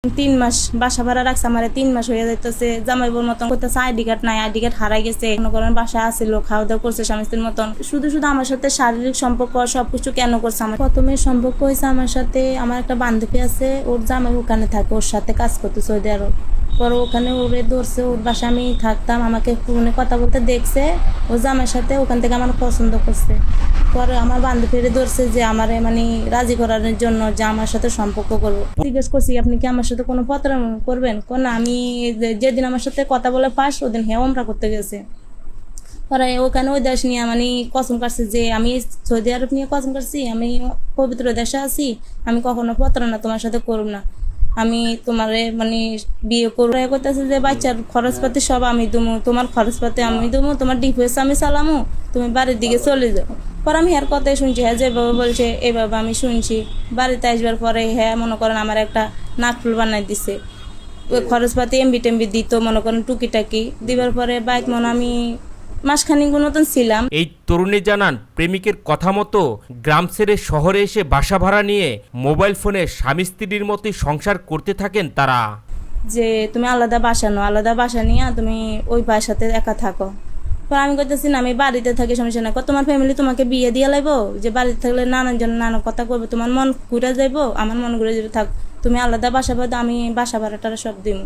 3 মাস বাসা ভাড়া রাখছে আমার, 3 মাস হয়ে যাইতেছে। জামাইবোর মতন করতেছে, আইডি কার্ড নাই, আইডি কার্ড হারাই গেছে। মনে করেন বাসা আসছিল, খাওয়া দাওয়া করছে স্বামী স্ত্রীর মতন। শুধু শুধু আমার সাথে শারীরিক সম্পর্ক সবকিছু কেন করছে? আমার প্রথমে সম্পর্ক হয়েছে আমার সাথে, আমার একটা বান্ধবী আছে, ওর জামাই ওখানে থাকে, ওর সাথে কাজ করতে সৌদি আরব। পরে ওখানে ওরে ধরছে, ওর বাসা আমি থাকতাম, আমাকে ফোনে কথা বলতে দেখছে, ও জামাইয়ের সাথে ওখান থেকে আমার পছন্দ করছে। পরে আমার বান্ধবীরে ধরছে যে আমারে মানে রাজি করানোর জন্য যে আমার সাথে সম্পর্ক করবো। জিজ্ঞেস করছি আপনি কি আমার সাথে কোনো প্রতারণা করবেন? কোন আমি যেদিন আমার সাথে কথা বলে পাস ওদিন হ্যাঁ ওমরা করতে গেছে। পরে ওখানে ওই দেশ নিয়ে মানে কসম কাটছে যে আমি সৌদি আরব নিয়ে কসম কাটছি, আমি পবিত্র দেশে আছি, আমি কখনো প্রতারণা তোমার সাথে করব না, আমি তোমারে মানে বিয়ে করবো। করতেছে যে বাচ্চার খরচপাতি সব আমি দেবো, তোমার খরচপাতি আমি দেবো, তোমার ডিভোর্স আমি চালামো, তুমি বাড়ির দিকে চলে যাও। পর আমি হ্যার কথাই শুনছি, হ্যাঁ যেভাবে বলছে এইভাবে আমি শুনছি। বাড়িতে আসবার পরে হ্যাঁ মনে করেন আমার একটা নাকফুল বানাই দিছে, ওই খরচপাতি এমবি টেমবি দিত মনে করেন টুকিটাকি দিবার পরে বাইক মনে আমি মাসখানিক মতন ছিলাম। এই তরুণী জানান প্রেমিকের কথা মতো গ্রাম ছেড়ে শহরে এসে বাসা ভাড়া নিয়ে মোবাইল ফোনে স্বামী স্ত্রীর মতোই সংসার করতে থাকেন তারা। যে তুমি আলাদা বাসা নাও, আলাদা বাসা নিয়ে তুমি ওই বাসাতে একা থাকো। পর আমি কইতেছি না আমি বাড়িতে থাকি, সমস্যা না। তোমার ফ্যামিলি তোমাকে বিয়ে দিয়ে লাইবো, যে বাড়িতে থাকলে নানান জন নানা কথা করবে, তোমার মন ঘুরে যাইবো, আমার মন ঘুরে যাবে, থাক তুমি আলাদা বাসা পাবো, আমি বাসা ভাড়াটা সব দিব।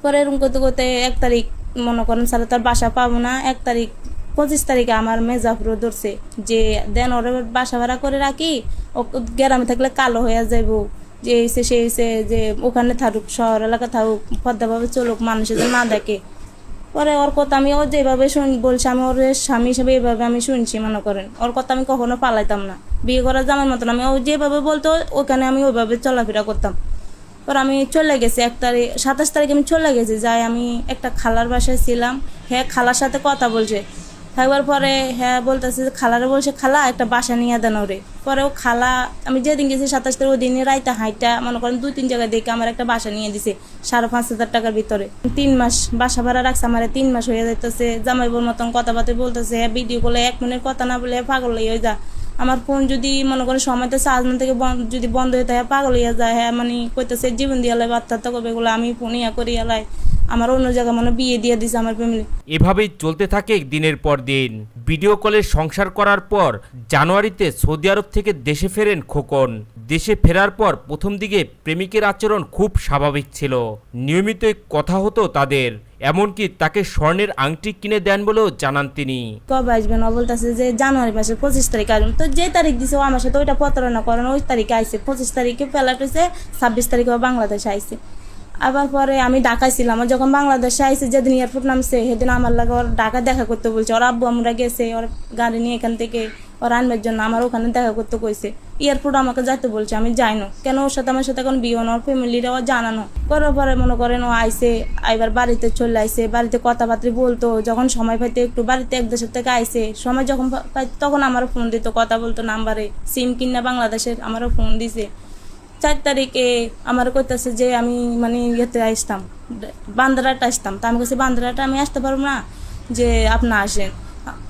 পরে এরকম করতে করতে 1 তারিখ মনে করেন সারা তার বাসা পাবো না, 1 তারিখ 25 তারিখে আমার মেজাফরও ধরছে যে দেন ওরা বাসা ভাড়া করে রাখি, ও গ্রামে থাকলে কালো হয়ে যাইব, যে এসে সে এসে যে ওখানে থাকুক, শহর এলাকা থাকুক, পদ্মাভাবে চলুক, মানুষের না দেখে। পরে ওর কথা আমি ও যেভাবে বলছি, আমি ওর স্বামী হিসেবে এইভাবে আমি শুনছি, মনে করেন ওর কথা আমি কখনো পালাইতাম না, বিয়ে করার জামার মতন আমি ও যেভাবে বলতো ওখানে আমি ওইভাবে চলাফেরা করতাম। পর আমি চলে গেছি 1 তারিখ 27 তারিখে আমি চলে গেছি, যাই আমি একটা খালার বাসায় ছিলাম। হ্যাঁ খালার সাথে কথা বলছে, থাকবার পরে হ্যাঁ বলতেছে যে খালারে বলছে খালা একটা বাসা নিয়ে দেন ওরে। পরে ও খালা আমি যেদিন গেছি 27 তারিখ ওই দিনে রাইতে হাইটা মনে করেন 2-3 জায়গায় দেখে আমার একটা বাসা নিয়ে দিছে 5,500 টাকার ভিতরে। 3 মাস বাসা ভাড়া রাখছে আমার, 3 মাস হয়ে যাইতেছে। জামাইবোর মতন কথাবার্তা বলতেছে, হ্যাঁ ভিডিও কলে 1 মিনিট কথা না বলে পাগল হয়ে যা। আমার ফোন যদি মনে করেন সময়তে চার্জ না থেকে যদি বন্ধ হয়ে থাকে পাগল হইয়া যায়, হ্যাঁ মানে কইতেছে জীবন দিয়ে লাই আত্মহত্যা করবে, এগুলো আমি ফোন ইয়া করিয়া লাই, আমার অন্য জায়গায় মানে বিয়ে দিয়ে দিছে আমার ফ্যামিলি। এভাবেই চলতে থাকে দিনের পর দিন। ভিডিও কলে সংসার করার পর জানুয়ারিতে সৌদি আরব থেকে দেশে ফেরেন খোকন। দেশে ফেরার পর প্রথম দিকে প্রেমিকের আচরণ খুব স্বাভাবিক ছিল, নিয়মিতই কথা হতো তাদের, এমনকি তাকে স্বর্ণের আংটি কিনে দেন বলেও জানান তিনি। কবে আসবেন? ও বলতেছে যে জানুয়ারি মাসের 25 তারিখ আসবেন। তো যে তারিখ দিছে ও আমার সাথে ওইটা প্রতারণা করেন, ওই তারিখে আইসে, 25 তারিখে ফ্লাইট হয়েছে, 26 তারিখে ও বাংলাদেশে আইসে। আবার পরে আমি ঢাকায় ছিলাম, আর যখন বাংলাদেশে আইসে যেদিন এয়ারপোর্ট নামছে সেদিন আমার লাগে ওর ঢাকা দেখা করতে বলছে, ওর আব্বু আমরা গেছে ওর গাড়ি নিয়ে এখান থেকে ওর আনবার জন্য আমার ওখানে দেখা করতে কইছে। এয়ারপোর্ট আমাকে যাইতে বলছে, আমি যাই না, কেন ওর সাথে আমার সাথে এখন বিয়ে না, ওর ফ্যামিলিরাও জানানো করার পরে মনে করেন ও আইসে, এবার বাড়িতে চলে আইসে, বাড়িতে কথাবার্তা বলতো, যখন সময় পাইতে একটু বাড়িতে 1 দেশের থেকে আইসে, সময় যখন পাইতো তখন আমারও ফোন দিত, কথা বলতো নাম্বারে, সিম কিনা বাংলাদেশের আমারও ফোন দিছে। 4 তারিখে আমার কইতেছে যে আমি মানে ইয়েতে আসতাম, বান্দ্রাটা আসতাম, তা আমি কাছে বান্দ্রাটা আমি আসতে পারবো না, যে আপনার আসেন।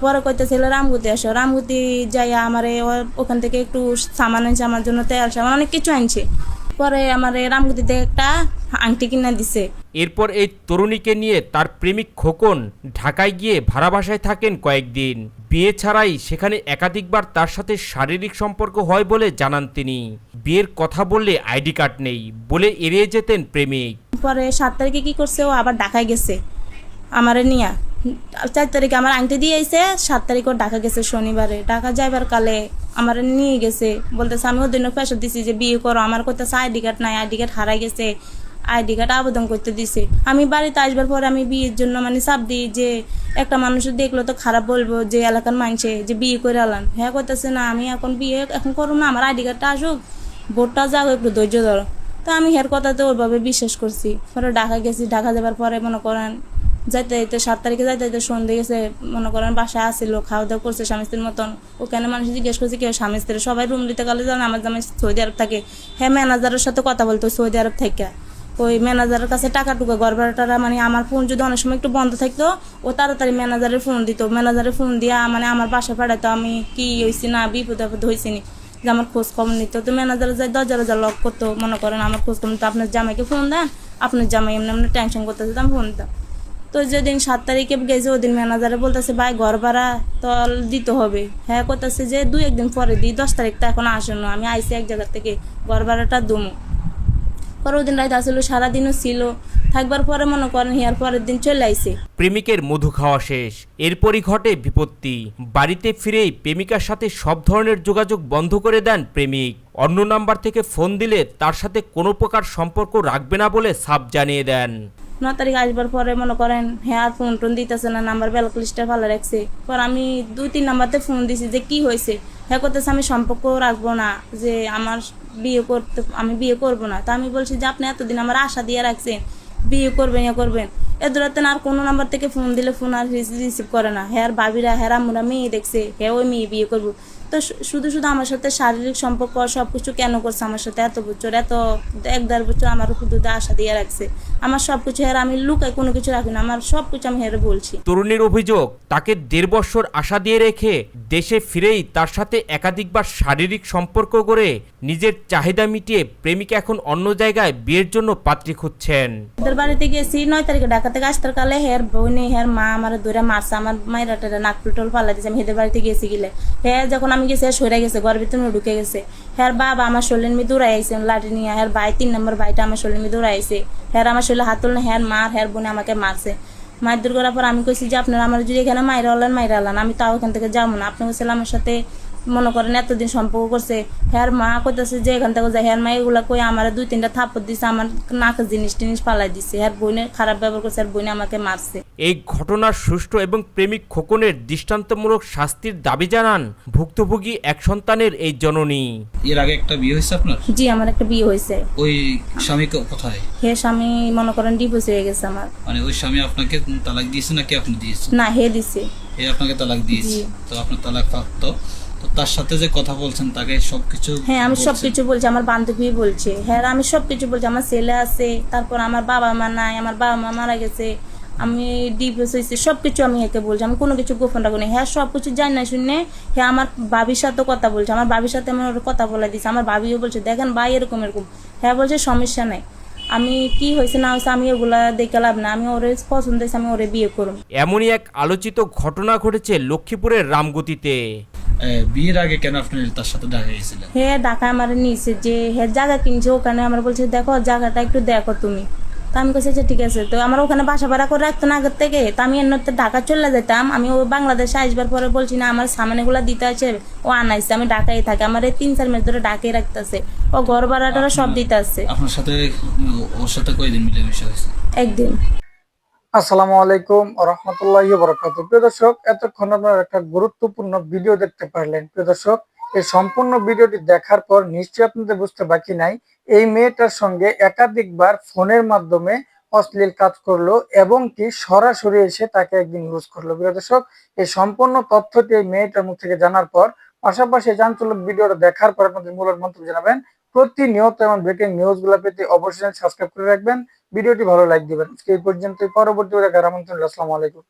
পরে কইতেছিল রামগুতি আসো, রামগুতি যাইয়া আমারে ওখান থেকে একটু সামান আনছে আমার জন্য, তেল সামান অনেক কিছু আনছে। পরে আমারে রামগুতিতে একটা আংটি কিনা দিছে। এরপর এই তরুণীকে নিয়ে তার প্রেমিক খোকন ঢাকায় গিয়ে ভাড়া বাসায় থাকেন কয়েকদিন। বিয়ে ছাড়াই সেখানে একাধিকবার তার সাথে শারীরিক সম্পর্ক হয় বলে জানান তিনি। বিয়ের কথা বললে আইডি কার্ড নেই বলে এড়িয়ে যেতেন প্রেমিক। পরে 7 তারিখে কি করছে, ও আবার ঢাকায় গেছে আমারে নিয়া। 4 তারিখে আমার আংটি দিয়ে আইছে, 7 তারিখ ও ঢাকা গেছে শনিবারে। ঢাকা যাইবার কালে আমার নিয়ে গেছে, বলতেছে আমি ওদিনও প্রেশার দিছি যে বিয়ে করো, আমার করতেছে আইডি কার্ড নাই, আইডি কার্ড হারাই গেছে, আইডি কার্ড আবেদন করতে দিছে। আমি বাড়িতে আসবার পরে আমি বিয়ের জন্য মানে চাপ দিই যে একটা মানুষের দেখলো তো খারাপ বলবো, যে এলাকার মানুষে যে বিয়ে করে আলাম। হ্যাঁ করতেছে না আমি এখন বিয়ে এখন করবো না, আমার আইডি কার্ডটা আসুক, ভোটটা যাক, একটু ধৈর্য ধরো। তো আমি হের কথাতে ওইভাবে বিশ্বাস করছি। পরে ঢাকা গেছি, ঢাকা যাবার পরে মনে করেন যাইতে যাইতে 7 তারিখে যাইতে যাইতে সন্ধ্যে গেছে, মনে করেন বাসায় আসছিল, খাওয়া দাওয়া করছে স্বামী স্ত্রীর মতন। ওখানে মানুষ জিজ্ঞেস করছে কেউ স্বামী স্ত্রী, সবাই রুম দিতে গেলে জানে আমার জামাই সৌদি আরব থাকে। হ্যাঁ ম্যানেজারের সাথে কথা বলতো সৌদি আরব থেকে, ওই ম্যানেজারের কাছে টাকা টুকা ঘর ভাড়াটা মানে আমার ফোন যদি অনেক সময় একটু বন্ধ থাকতো ও তাড়াতাড়ি ম্যানেজারের ফোন দিত, ম্যানেজারের ফোন দিয়া মানে আমার বাসা পাঠাইতো, আমি কি হয়েছি না বিপদ আপদ হয়েছি নি। যে আমার খোঁজ খবর নিত। তো ম্যানেজার যায় দরজা লক করতো, মনে করেন আমার খোঁজ খবর নিত, আপনার জামাইকে ফোন দেন, আপনার জামাই এমনি এমনি টেনশন করতেছে, তো আমি ফোন দিতাম। তো যেদিন 7 তারিখে গেছে ওদিন ম্যানেজারে বলতেছে ভাই ঘর ভাড়া তো দিতে হবে। হ্যাঁ করতেছে যে 2-1 দিন পরে দিই, 10 তারিখ তো এখন আসেনো, আমি আইসি এক জায়গা থেকে, ঘর ভাড়াটা দুমো। পরে ওদিন রাত আসলো, সারাদিনও ছিল, থাকবার পরে মনে করেন হিয়ার পরের দিন চলে আইসে। প্রেমিকের মধু খাওয়া শেষ, এরপরই ঘটে বিপত্তি। বাড়িতে ফিরেই প্রেমিকার সাথে সব ধরনের যোগাযোগ বন্ধ করে দেন প্রেমিক। অন্য নাম্বার থেকে ফোন দিলে তার সাথে কোনো প্রকার সম্পর্ক রাখবে না বলে সাফ জানিয়ে দেন। 9 তারিখ আসবার পরে মনে করেন হ্যাঁ আর ফোন টোন দিতেছে না, নাম্বার ব্লক লিস্টে ভালো রাখছে। পর আমি 2-3 নাম্বারতে ফোন দিছি যে কি হয়েছে। হ্যাঁ করতেছে আমি সম্পর্ক রাখবো না, যে আমার আমি বিয়ে করবো না। তা আমি বলছি যে আপনি এতদিন আমার আশা দিয়ে রাখছেন বিয়ে করবেন, ইয়ে করবেন। এদুরাতে আর কোনো নাম্বার থেকে ফোন দিলে ফোন আর রিসিভ করে না। হ্যাঁ ভাবিরা হ্যাঁ আম্মুরা মেয়ে দেখছে, হ্যাঁ ওই মেয়ে বিয়ে করবো। তো শুধু আমার সাথে শারীরিক সম্পর্ক সব কিছু কেন করছে আমার সাথে এত বছর, এত 1-1.5 বছর আমার হুদুদে আশা দিয়ে রাখছে। আমার সব কিছু হের আমি লুকাই কোনো কিছু রাখি না, আমার সব কিছু আমি হেরে বলছি। তরুণীর অভিযোগ, তাকে 1.5 বছর আশা দিয়ে রেখে দেশে ফিরেই তার সাথে একাধিকবার শারীরিক সম্পর্ক করে নিজের চাহিদা মিটিয়ে প্রেমিকা এখন অন্য জায়গায় বিয়ের জন্য পাত্রী খুঁজছেন। ওদের বাড়িতে গেছি 9 তারিখে, ঢাকা থেকে আসতে কালে হের বোনে হের মা আমার ধরে মারছে, আমার মায়ের নাকটুল টোল পাল্লা দিয়েছে। আমি হেদের বাড়িতে গেছি গেলে হ্যাঁ যখন আমি গেছি সরে গেছে, ঘরের ভিতরে ঢুকে গেছে। হ্যার বাবা আমার শরীর মেয়ে দৌড়াই আইসে লাঠি নিয়ে, হ্যার ভাই 3 নম্বর ভাইটা আমার শরীর মেয়ে দৌড়াই আইসে। হ্যার আমার শরীরে হাত তুলনে, হ্যার মার হ্যার বোনে আমাকে মারছে। মারধর করার পর আমি কইছি যে আপনারা আমার যদি এখানে মাইরা হলেন আমি তাও এখান থেকে যাবো না। আপনি বলছিলাম আমার সাথে মনে করেন এতদিন সম্পর্ক করছে। হ্যার মা কইতেছে যে এখান থেকে যায়, হ্যার মা এগুলা কই আমার 2-3টা থাপ্পড় দিছে, আমার নাকের জিনিস পালাই দিছে। হ্যার বোনে খারাপ ব্যবহার করছে, হ্যার বোনে আমাকে মারছে। এই ঘটনার সুষ্ঠু এবং প্রেমিক খোকনের দৃষ্টান্তমূলক শাস্তির দাবি জানান ভুক্তভোগী এক সন্তানের এই জননী। এর আগে একটা বিয়ে হয়েছে আপনার? জি আমার একটা বিয়ে হয়েছে। ওই স্বামী কোথায়? হে স্বামী মনে করেন ডিভোর্স হয়ে গেছে আমার। মানে ওই স্বামী আপনাকে তালাক দিয়েছে নাকি আপনি দিয়েছেন? না হে দিছে। হে আপনাকে তালাক দিয়েছে। তো আপনার তালাক প্রাপ্ত, তো তার সাথে যে কথা বলছেন তাকে সবকিছু? হ্যাঁ আমি সবকিছু বলছি, আমার বান্ধবী বলছে। হ্যাঁ আমি সবকিছু বলছি, আমার ছেলে আছে, তারপর আমার বাবা মা নাই, আমার বাবা মা মারা গেছে, আমি ডিভোর্স হয়েছে, সবকিছু আমি একে বলছি, আমি কোনো কিছু গোপন রাখবো না। হ্যাঁ সবকিছু জানি না শুনে হ্যাঁ আমার বাবির সাথে কথা বলছে, আমার বাবির সাথে আমার ওর কথা বলে দিচ্ছে। আমার বাবিও বলছে দেখেন ভাই এরকম। হ্যাঁ বলছে সমস্যা নাই, আমি কি হয়েছে না হয়েছে আমি ওগুলা দেখে লাভ না, আমি ওরে পছন্দ হয়েছে আমি ওরে বিয়ে করব। এমনই এক আলোচিত ঘটনা ঘটেছে লক্ষ্মীপুরের রামগতিতে। বিয়ের আগে কেন আপনি তার সাথে দেখা গেছিলেন? হে ঢাকা আমার নিচে যে হ্যাঁ জায়গা কিনছে, ওখানে আমার বলছে দেখো জায়গাটা একটু দেখো তুমি। তো আমি কাছে ঠিক আছে। তো আমার ওখানে বাসা ভাড়া করে রাখতো না আগের থেকে, তো আমি এমনিতে ঢাকা চলে যেতাম। আমি ও বাংলাদেশে আসবার পরে বলছি না আমার সামানেগুলো দিতে আছে, ও আনাইছে, আমি ঢাকায় থাকি, আমার এই 3-4 মাস ধরে ঢাকায় রাখতেছে, ও ঘর ভাড়াটা সব দিতে আছে। আপনার সাথে ওর সাথে কয়দিন মিলেমিশে হয়েছে? একদিন। আসসালামু আলাইকুম ওয়া রাহমাতুল্লাহি ওয়া বারাকাতুহু। প্রিয় দর্শক, এতক্ষণ আপনারা একটা গুরুত্বপূর্ণ ভিডিও দেখতে পারলেন। প্রিয় দর্শক, এই সম্পূর্ণ ভিডিওটি দেখার পর নিশ্চয়ই আপনাদের বুঝতে বাকি নাই এই মেয়েটার সঙ্গে একাধিকবার ফোনের মাধ্যমে অশ্লীল কাজ করলো এবং কি সরাসরি এসে তাকে একদিন ইউজ করলো। প্রিয় দর্শক, এই সম্পূর্ণ তথ্যটি এই মেয়েটার মুখ থেকে জানার পর, পাশাপাশি জানতুলক ভিডিওটা দেখার পর আপনাদের মূল্যবান মন্তব্য জানাবেন। প্রতিনিয়ত এমন ব্রেকিং নিউজ গুলা পেতে অবশ্যই সাবস্ক্রাইব করে রাখবেন, ভিডিওটি ভালো লাইক দিবেন। এই পর্যন্ত পরবর্তী দেখার আমন্ত্রণ। আসসালামু আলাইকুম।